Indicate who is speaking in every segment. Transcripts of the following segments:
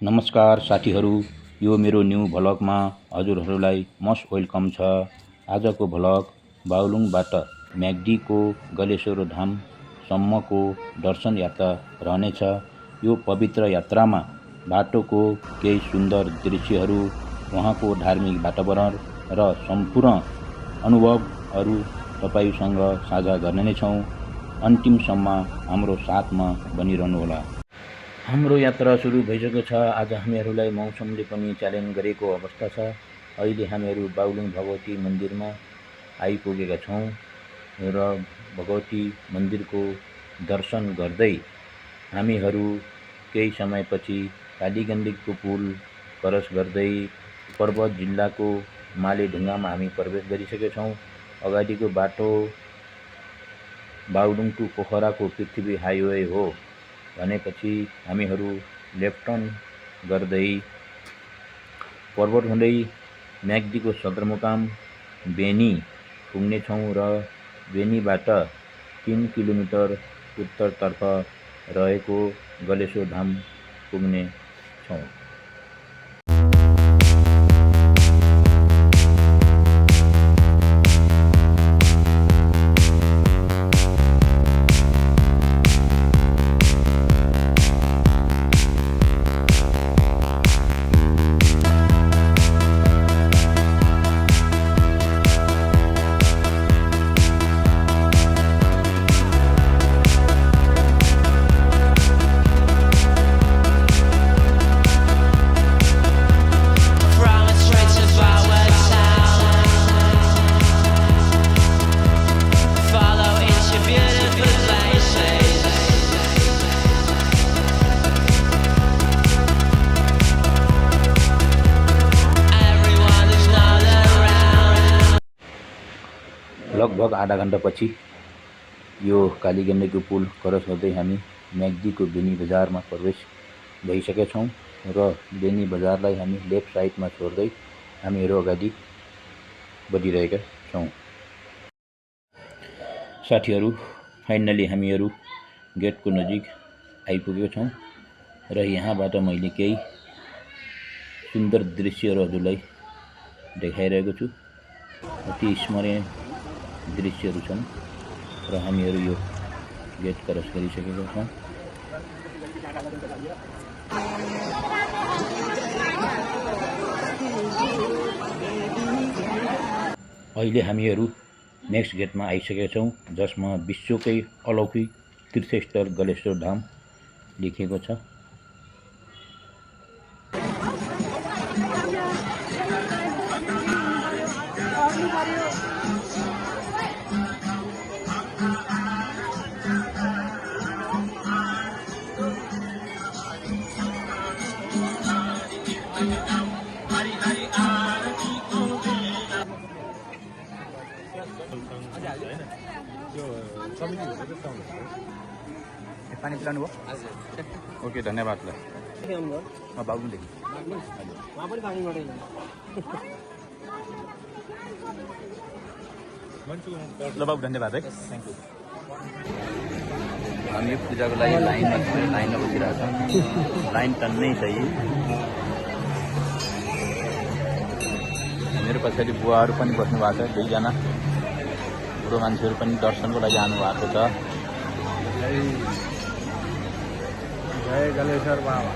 Speaker 1: नमस्कार साथीहरू, यो मेरो न्यू भ्लगमा हजुरहरूलाई मोस्ट वेलकम छ। आजको भ्लग बागलुङबाट म्याग्दीको गलेश्वर धामसम्मको दर्शन यात्रा रहनेछ। यो पवित्र यात्रामा बाटोको केही सुन्दर दृश्यहरू, वहाँको धार्मिक वातावरण र सम्पूर्ण अनुभवहरू तपाईसँग साझा गर्ने नै छौँ। अन्तिमसम्म हाम्रो साथमा बनिरहनुहोला। हाम्रो यात्रा सुरु भइसकेको छ। आज हामीहरूलाई मौसमले पनि च्यालेन्ज गरेको अवस्था छ। अहिले हामीहरू बागलुङ भगवती मन्दिरमा आइपुगेका छौँ र भगवती मन्दिरको दर्शन गर्दै हामीहरू केही समयपछि कालीगण्डकीको पुल क्रस गर्दै पर्वत जिल्लाको मालेढुङ्गामा हामी प्रवेश गरिसकेका छौँ। अगाडिको बाटो बागलुङ टु पोखराको पृथ्वी हाइवे हो भनेपछि हामीहरू लेफ्ट टर्न गर्दै पर्वत हुँदै म्याग्दीको सदरमुकाम बेनी पुग्नेछौँ र बेनीबाट 3 किलोमिटर उत्तरतर्फ रहेको गलेश्वर धाम पुग्नेछौँ। लगभग आधा घण्टापछि यो कालीगण्डकीको पुल क्रस गर्दै हामी म्याग्दीको बेनी बजारमा प्रवेश भइसकेका छौँ र बेनी बजारलाई हामी लेफ्ट साइडमा छोड्दै हामीहरू अगाडि बढिरहेका छौँ। साथीहरू, फाइनली हामीहरू गेटको नजिक आइपुगेका छौँ र यहाँबाट मैले केही सुन्दर दृश्यहरू हजुरलाई देखाइरहेको छु। अति स्मरणीय दृश्यहरू छन् र हामीहरू यो गेट क्रस गरिसकेका छौँ। अहिले हामीहरू नेक्स्ट गेटमा आइसकेका छौँ, जसमा विश्वकै अलौकिक तीर्थस्थल गलेश्वर धाम लेखिएको छ। पानी पिलाउनु भयो? ओके, धन्यवाद। ल बागलुङदेखि ल बाबु, धन्यवाद है, थ्याङ्क यू। हामी पूजाको लागि लाइनमा बसिरहेको छ। लाइन टन्नै सही। मेरो पछाडि बुवाहरू पनि बस्नु भएको छ, 2 जना बुढो मान्छेहरू पनि दर्शनको लागि आउनुभएको छ।
Speaker 2: जय गलेश्वर बाबा।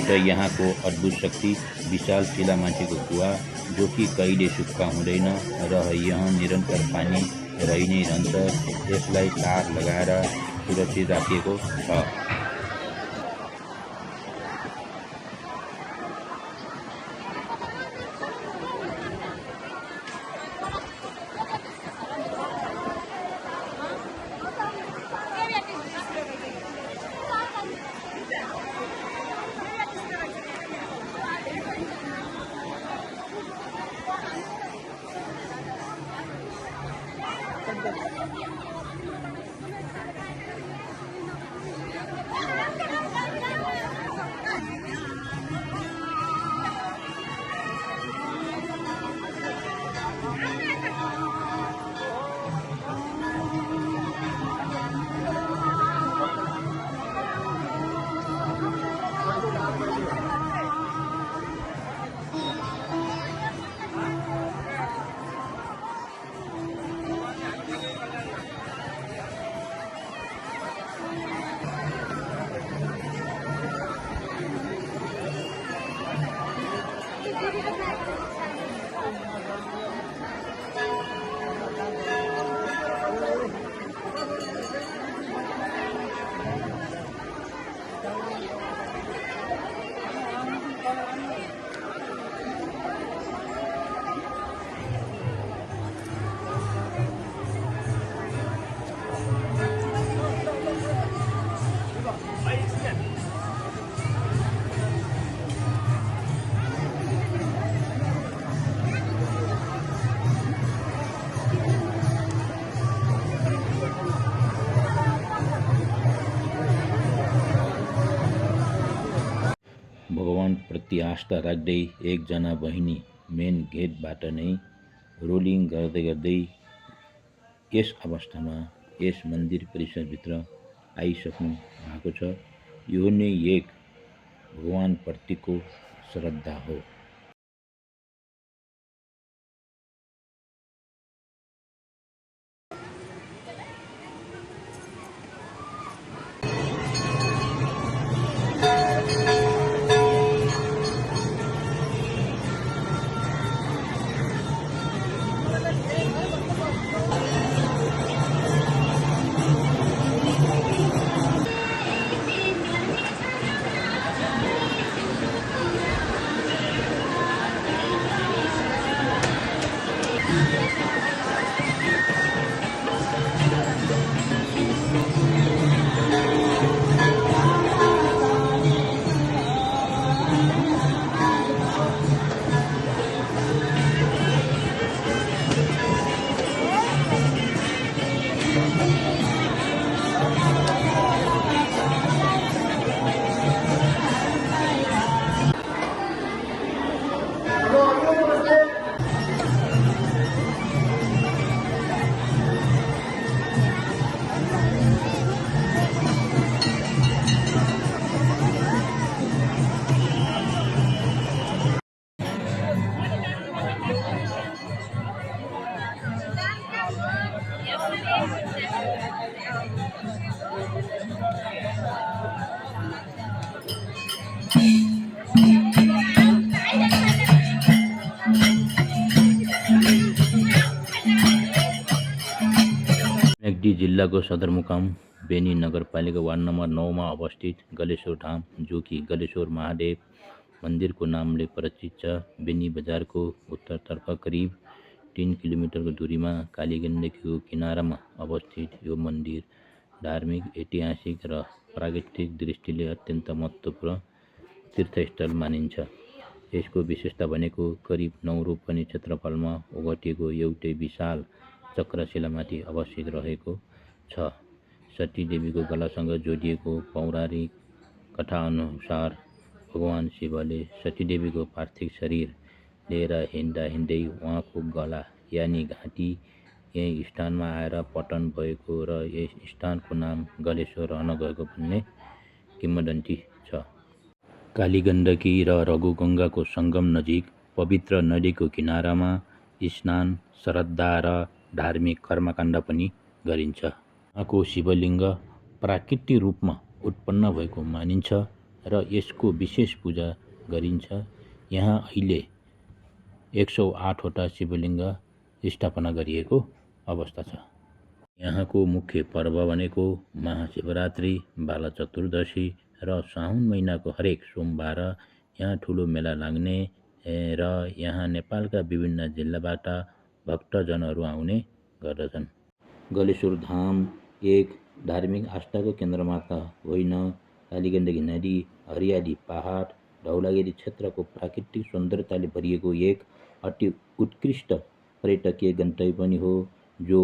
Speaker 1: र यहाँको अद्भुत शक्ति विशाल शिलामाथिको कुवा जो कि कहिले सुक्खा हुँदैन र यहाँ निरन्तर पानी रहि नै रहन्छ। यसलाई तार लगाएर सुरक्षित राखिएको छ। भगवानप्रति आस्था राख्दै एकजना बहिनी मेन गेटबाट नै रोलिङ गर्दै गर्दै यस अवस्थामा यस मन्दिर परिसरभित्र आइसक्नु भएको छ। यो नै एक भगवानप्रतिको श्रद्धा हो। म्याग्दी जिल्लाको सदरमुकाम बेनी नगरपालिका वार्ड नम्बर 9 मा अवस्थित गलेश्वर धाम जो कि गलेश्वर महादेव मन्दिरको नामले परिचित छ। बेनी बजारको उत्तरतर्फ करिब 3 किलोमिटरको दूरीमा कालीगण्डकीको किनारामा अवस्थित यो मन्दिर धार्मिक, ऐतिहासिक र प्राकृतिक दृष्टिले अत्यन्त महत्त्वपूर्ण तीर्थस्थल मानिन्छ। यसको विशेषता भनेको करिब 9 रोपनी क्षेत्रफलमा ओगटेको एउटै विशाल चक्रशिलामाथि अवस्थित रहेको छ। सती देवीको गलासँग जोडिएको पौराणिक कथाअनुसार भगवान शिवले सतीदेवीको पार्थिव शरीर लिएर हिँड्दै उहाँको गला यानि घाँटी यही स्थानमा आएर पतन भएको र यस स्थानको नाम गलेश्वर रहन गएको भन्ने किंवदन्ती छ। कालीगण्डकी र रघुगङ्गाको सङ्गम नजिक पवित्र नदीको किनारामा स्नान, श्रद्धा र धार्मिक कर्मकाण्ड पनि गरिन्छ। यहाँको शिवलिङ्ग प्राकृतिक रूपमा उत्पन्न भएको मानिन्छ। र यसको विशेष पूजा गरिन्छ। यहाँ अहिले 108वटा शिवलिङ्ग स्थापना गरिएको अवस्था छ। यहाँको मुख्य पर्व भनेको महाशिवरात्रि, बाला चतुर्दशी र साउन महिनाको हरेक सोमबार यहाँ ठुलो मेला लाग्ने र यहाँ नेपालका विभिन्न जिल्लाबाट भक्तजनहरू आउने गर्दछन्। गलेश्वर धाम एक धार्मिक आस्थाको केन्द्र मात्र होइन, कालीगण्डकी नदी, हरियाली पहाड, धौलागिरी क्षेत्रको प्राकृतिक सौन्दर्यताले भरिएको एक अति उत्कृष्ट पर्यटकीय गन्तव्य पनि हो, जो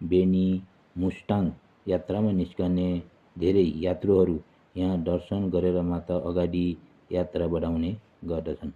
Speaker 1: बेनी मुस्ताङ यात्रामा निस्कने धेरै यात्रुहरू यहाँ दर्शन गरेर मात्र अगाडि यात्रा बढाउने गर्दछन्।